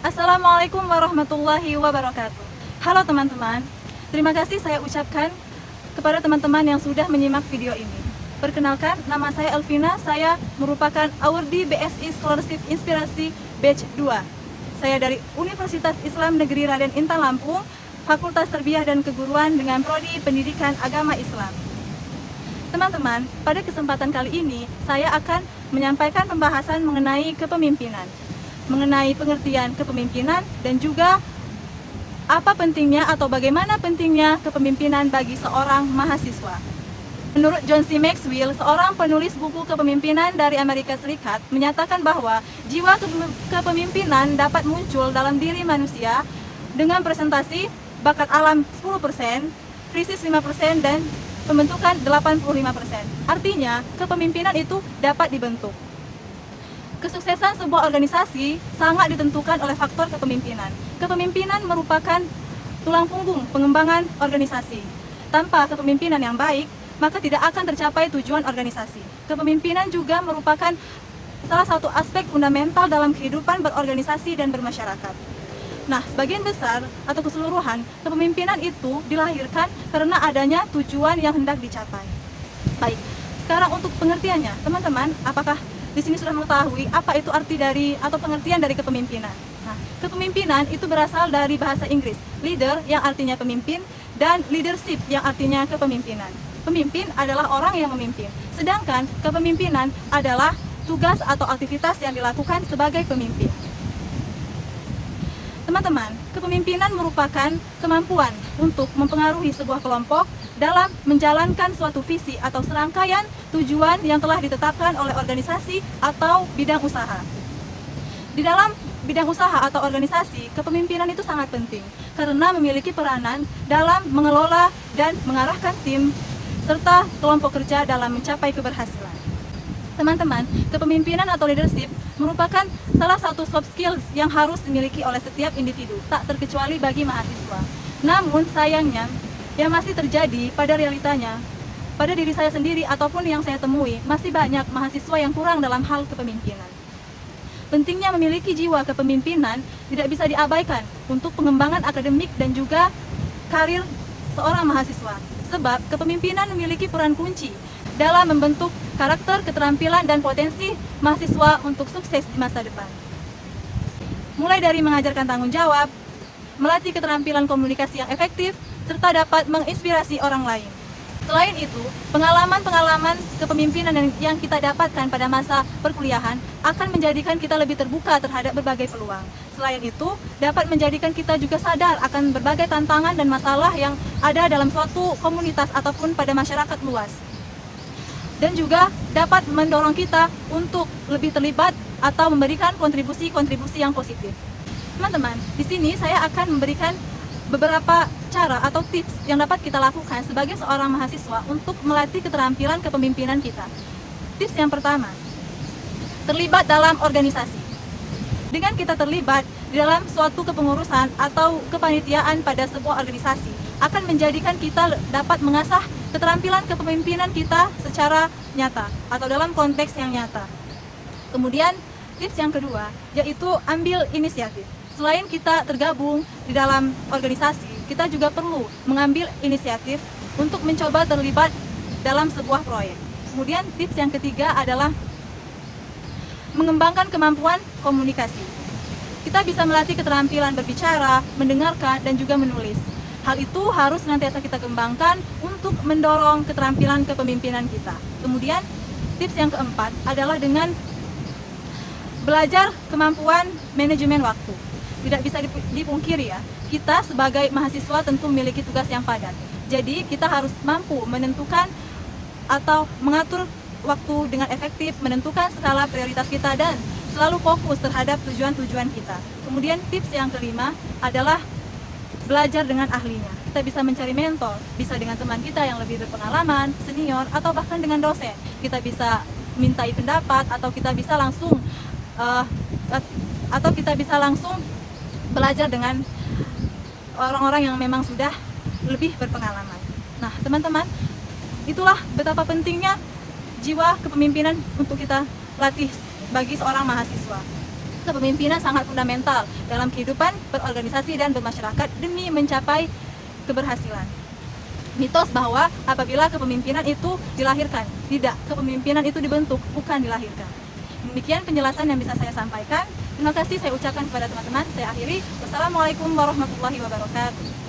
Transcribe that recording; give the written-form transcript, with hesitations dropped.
Assalamualaikum warahmatullahi wabarakatuh. Halo teman-teman, terima kasih saya ucapkan kepada teman-teman yang sudah menyimak video ini. Perkenalkan, nama saya Elvina, saya merupakan awardee BSI Scholarship Inspirasi Batch 2. Saya dari Universitas Islam Negeri Raden Intan Lampung, Fakultas Tarbiyah dan Keguruan dengan Prodi Pendidikan Agama Islam. Teman-teman, pada kesempatan kali ini, saya akan menyampaikan pembahasan mengenai kepemimpinan, mengenai pengertian kepemimpinan dan juga apa pentingnya atau bagaimana pentingnya kepemimpinan bagi seorang mahasiswa. Menurut John C. Maxwell, seorang penulis buku kepemimpinan dari Amerika Serikat, menyatakan bahwa jiwa kepemimpinan dapat muncul dalam diri manusia dengan presentasi bakat alam 10%, krisis 5%, dan pembentukan 85%. Artinya, kepemimpinan itu dapat dibentuk. Kesuksesan sebuah organisasi sangat ditentukan oleh faktor kepemimpinan. Kepemimpinan merupakan tulang punggung pengembangan organisasi. Tanpa kepemimpinan yang baik, maka tidak akan tercapai tujuan organisasi. Kepemimpinan juga merupakan salah satu aspek fundamental dalam kehidupan berorganisasi dan bermasyarakat. Nah, sebagian besar atau keseluruhan, kepemimpinan itu dilahirkan karena adanya tujuan yang hendak dicapai. Baik, sekarang untuk pengertiannya, teman-teman, apakah di sini sudah mengetahui apa itu arti dari atau pengertian dari kepemimpinan? Nah, kepemimpinan itu berasal dari bahasa Inggris, leader yang artinya pemimpin dan leadership yang artinya kepemimpinan. Pemimpin adalah orang yang memimpin, sedangkan kepemimpinan adalah tugas atau aktivitas yang dilakukan sebagai pemimpin. Teman-teman, kepemimpinan merupakan kemampuan untuk mempengaruhi sebuah kelompok dalam menjalankan suatu visi atau serangkaian tujuan yang telah ditetapkan oleh organisasi atau bidang usaha. Di dalam bidang usaha atau organisasi, kepemimpinan itu sangat penting karena memiliki peranan dalam mengelola dan mengarahkan tim serta kelompok kerja dalam mencapai keberhasilan. Teman-teman, kepemimpinan atau leadership merupakan salah satu soft skills yang harus dimiliki oleh setiap individu, tak terkecuali bagi mahasiswa. Namun sayangnya, yang masih terjadi pada realitanya, pada diri saya sendiri ataupun yang saya temui, masih banyak mahasiswa yang kurang dalam hal kepemimpinan. Pentingnya memiliki jiwa kepemimpinan tidak bisa diabaikan untuk pengembangan akademik dan juga karir seorang mahasiswa. Sebab kepemimpinan memiliki peran kunci dalam membentuk karakter, keterampilan, dan potensi mahasiswa untuk sukses di masa depan. Mulai dari mengajarkan tanggung jawab, melatih keterampilan komunikasi yang efektif, serta dapat menginspirasi orang lain. Selain itu, pengalaman-pengalaman kepemimpinan yang kita dapatkan pada masa perkuliahan akan menjadikan kita lebih terbuka terhadap berbagai peluang. Selain itu, dapat menjadikan kita juga sadar akan berbagai tantangan dan masalah yang ada dalam suatu komunitas ataupun pada masyarakat luas. Dan juga dapat mendorong kita untuk lebih terlibat atau memberikan kontribusi-kontribusi yang positif. Teman-teman, di sini saya akan memberikan beberapa cara atau tips yang dapat kita lakukan sebagai seorang mahasiswa untuk melatih keterampilan kepemimpinan kita. Tips yang pertama, terlibat dalam organisasi. Dengan kita terlibat di dalam suatu kepengurusan atau kepanitiaan pada sebuah organisasi, akan menjadikan kita dapat mengasah keterampilan kepemimpinan kita secara nyata atau dalam konteks yang nyata. Kemudian, tips yang kedua, yaitu ambil inisiatif. Selain kita tergabung di dalam organisasi, kita juga perlu mengambil inisiatif untuk mencoba terlibat dalam sebuah proyek. Kemudian tips yang ketiga adalah mengembangkan kemampuan komunikasi. Kita bisa melatih keterampilan berbicara, mendengarkan, dan juga menulis. Hal itu harus senantiasa kita kembangkan untuk mendorong keterampilan kepemimpinan kita. Kemudian tips yang keempat adalah dengan belajar kemampuan manajemen waktu. Tidak bisa dipungkiri ya, kita sebagai mahasiswa tentu memiliki tugas yang padat. Jadi kita harus mampu menentukan atau mengatur waktu dengan efektif, menentukan skala prioritas kita dan selalu fokus terhadap tujuan-tujuan kita. Kemudian tips yang kelima adalah belajar dengan ahlinya. Kita bisa mencari mentor, bisa dengan teman kita yang lebih berpengalaman, senior, atau bahkan dengan dosen. Kita bisa mintai pendapat atau kita bisa langsung belajar dengan orang-orang yang memang sudah lebih berpengalaman. Nah, teman-teman, itulah betapa pentingnya jiwa kepemimpinan untuk kita latih bagi seorang mahasiswa. kepemimpinan sangat fundamental dalam kehidupan berorganisasi dan bermasyarakat demi mencapai keberhasilan. Mitos bahwa apabila kepemimpinan itu dilahirkan, tidak, kepemimpinan itu dibentuk, bukan dilahirkan. Demikian penjelasan yang bisa saya sampaikan. Terima kasih saya ucapkan kepada teman-teman. Saya akhiri. Wassalamualaikum warahmatullahi wabarakatuh.